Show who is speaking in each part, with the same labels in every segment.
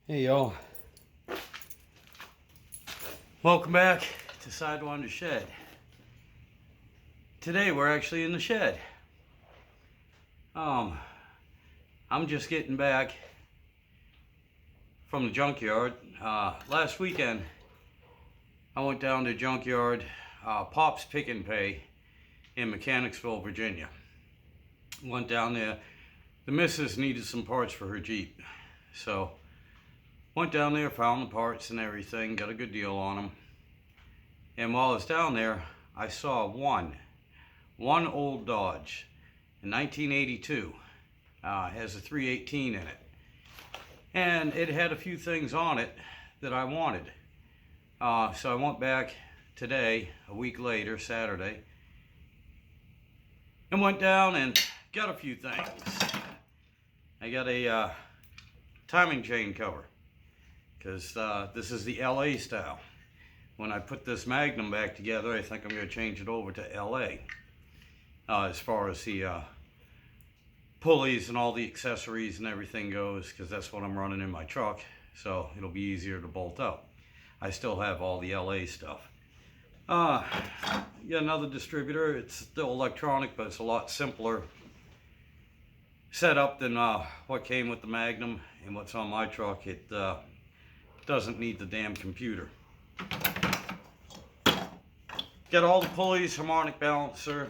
Speaker 1: Hey y'all, welcome back to Sidewynders shed. Today we're actually in the shed. I'm just getting back from the junkyard. Last weekend I went down to junkyard, Pop's Pick and Pay in Mechanicsville, Virginia. Went down there. The missus needed some parts for her Jeep, so went down there, found the parts and everything, got a good deal on them. And while I was down there, I saw one old Dodge in 1982. Has a 318 in it. And it had a few things on it that I wanted. So I went back today, a week later, Saturday, and went down and got a few things. I got a timing chain cover, because this is the LA style. When I put this Magnum back together, I think I'm going to change it over to LA. As far as the pulleys and all the accessories and everything goes, because that's what I'm running in my truck, so it'll be easier to bolt up. I still have all the LA stuff. Got another distributor. It's still electronic, but it's a lot simpler setup than what came with the Magnum and what's on my truck. It doesn't need the damn computer. Got all the pulleys, harmonic balancer,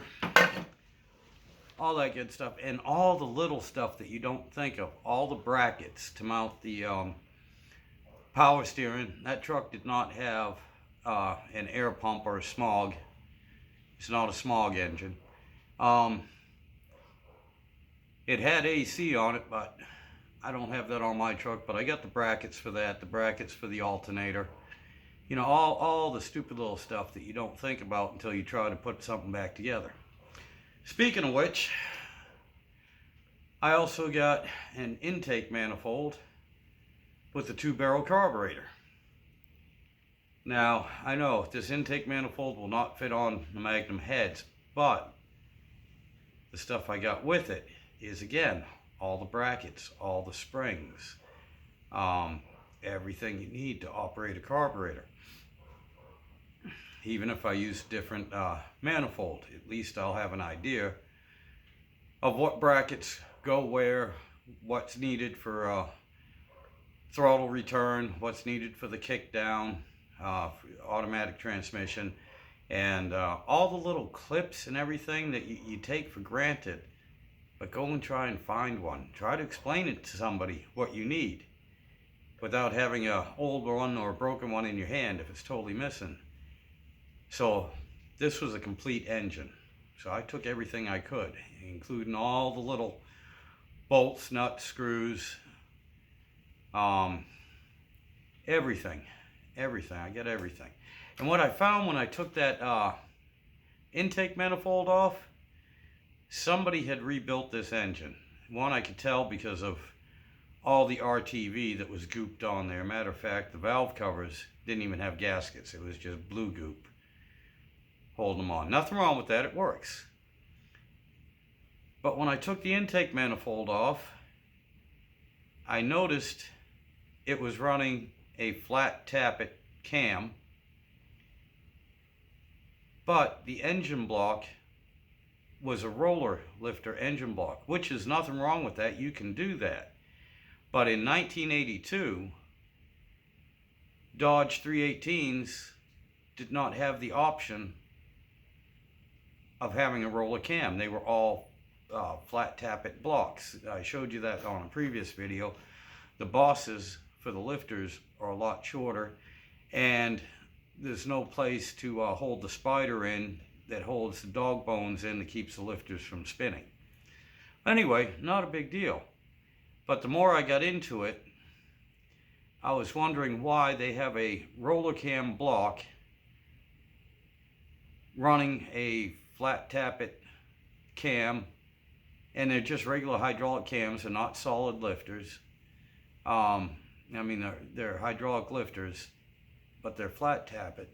Speaker 1: all that good stuff, and all the little stuff that you don't think of. All the brackets to mount the power steering. That truck did not have an air pump or a smog. It's not a smog engine. It had AC on it, but I don't have that on my truck. But I got the brackets for that, the brackets for the alternator. You know, all the stupid little stuff that you don't think about until you try to put something back together. Speaking of which, I also got an intake manifold with a 2-barrel carburetor. Now, I know this intake manifold will not fit on the Magnum heads, but the stuff I got with it is, again, all the brackets, all the springs, everything you need to operate a carburetor. Even if I use different manifold, at least I'll have an idea of what brackets go where, what's needed for throttle return, what's needed for the kick down, for automatic transmission, and all the little clips and everything that you take for granted. But go and try and find one. Try to explain it to somebody what you need without having an old one or a broken one in your hand if it's totally missing. So this was a complete engine. So I took everything I could, including all the little bolts, nuts, screws, everything. I got everything. And what I found when I took that intake manifold off, somebody had rebuilt this engine. One, I could tell because of all the RTV that was gooped on there. Matter of fact, the valve covers didn't even have gaskets. It was just blue goop holding them on. Nothing wrong with that. It works. But when I took the intake manifold off, I noticed it was running a flat tappet cam, but the engine block was a roller lifter engine block, which is nothing wrong with that. You can do that. But in 1982, Dodge 318s did not have the option of having a roller cam. They were all flat tappet blocks. I showed you that on a previous video. The bosses for the lifters are a lot shorter, and there's no place to hold the spider in that holds the dog bones in that keeps the lifters from spinning. Anyway, not a big deal. But the more I got into it, I was wondering why they have a roller cam block running a flat tappet cam, and they're just regular hydraulic cams. They're not solid lifters. I mean, they're hydraulic lifters, but they're flat tappet.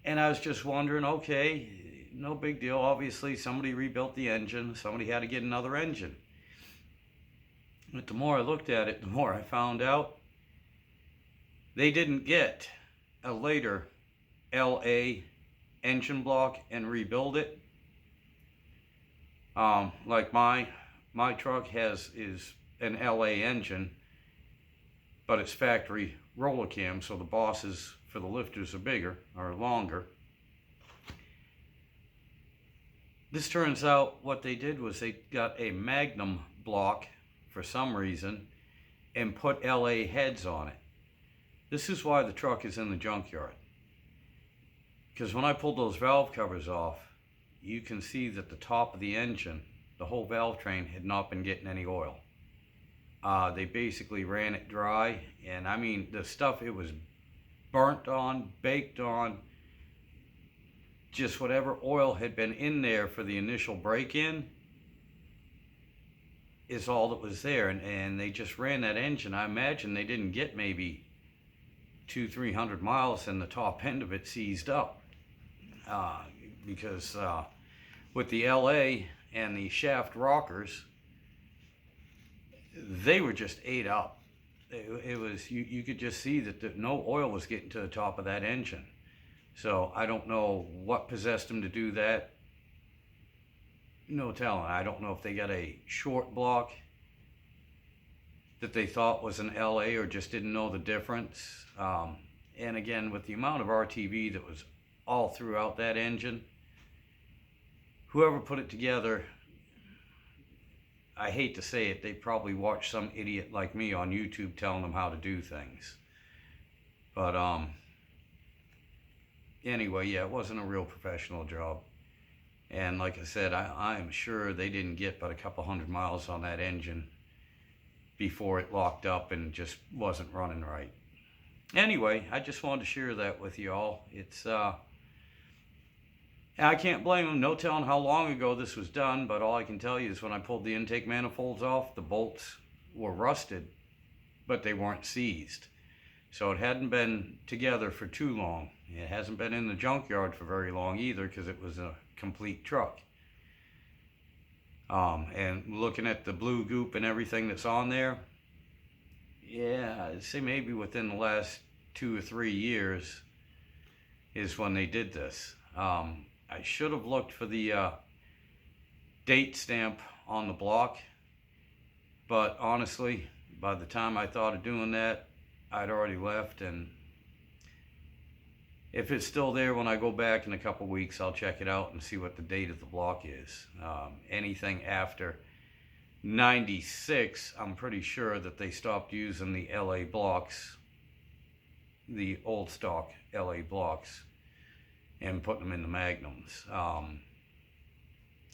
Speaker 1: And I was just wondering, okay, no big deal. Obviously, somebody rebuilt the engine. Somebody had to get another engine. But the more I looked at it, the more I found out they didn't get a later LA engine block and rebuild it. Like my truck is an LA engine, but it's factory roller cam, so the bosses for the lifters are bigger or longer. This turns out what they did was they got a magnum block for some reason and put LA heads on it. This is why the truck is in the junkyard. Because when I pulled those valve covers off, you can see that the top of the engine, the whole valve train, had not been getting any oil. They basically ran it dry, and I mean, the stuff, it was burnt on, baked on, just whatever oil had been in there for the initial break-in is all that was there. And they just ran that engine. I imagine they didn't get maybe 200-300 miles and the top end of it seized up. Because with the LA and the shaft rockers, they were just ate up. It was, you could just see that no oil was getting to the top of that engine. So I don't know what possessed them to do that. No telling. I don't know if they got a short block that they thought was an LA or just didn't know the difference. And again, with the amount of RTV that was all throughout that engine, whoever put it together, I hate to say it, they probably watched some idiot like me on YouTube telling them how to do things. But anyway, yeah, it wasn't a real professional job. And like I said, I'm sure they didn't get but a couple hundred miles on that engine before it locked up and just wasn't running right. Anyway, I just wanted to share that with you all. It's I can't blame them. No telling how long ago this was done, but all I can tell you is when I pulled the intake manifolds off, the bolts were rusted, but they weren't seized. So it hadn't been together for too long. It hasn't been in the junkyard for very long either, because it was a complete truck. And looking at the blue goop and everything that's on there, yeah, I'd say maybe within the last 2 or 3 years is when they did this. I should have looked for the date stamp on the block, but honestly, by the time I thought of doing that, I'd already left. And if it's still there when I go back in a couple weeks, I'll check it out and see what the date of the block is. Anything after 96, I'm pretty sure that they stopped using the LA blocks, the old stock LA blocks, and putting them in the magnums.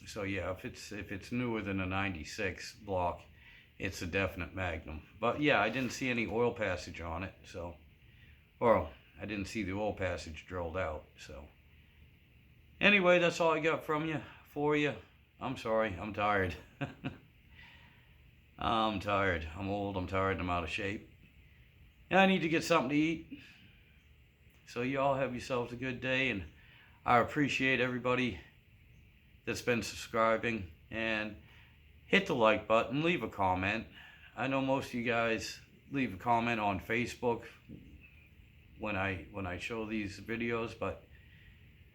Speaker 1: So yeah, if it's newer than a 96 block, it's a definite magnum. But yeah, I didn't see any oil passage on it, so, or I didn't see the oil passage drilled out. So anyway, that's all I got from you, for you. I'm sorry, I'm tired. I'm tired. I'm old, I'm tired, and I'm out of shape. And I need to get something to eat. So you all have yourselves a good day, and I appreciate everybody that's been subscribing. And hit the like button, leave a comment. I know most of you guys leave a comment on Facebook when I show these videos, but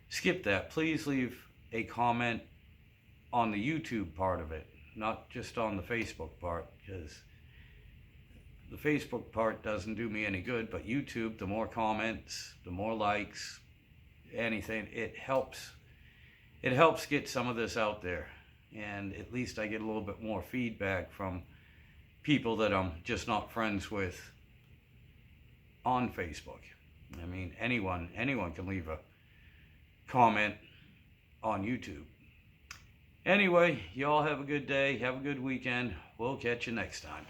Speaker 1: skip that. Please leave a comment on the YouTube part of it, not just on the Facebook part, because the Facebook part doesn't do me any good. But YouTube, the more comments, the more likes, anything, it helps get some of this out there. And at least I get a little bit more feedback from people that I'm just not friends with on Facebook. I mean, anyone can leave a comment on YouTube. Anyway, y'all have a good day, have a good weekend. We'll catch you next time.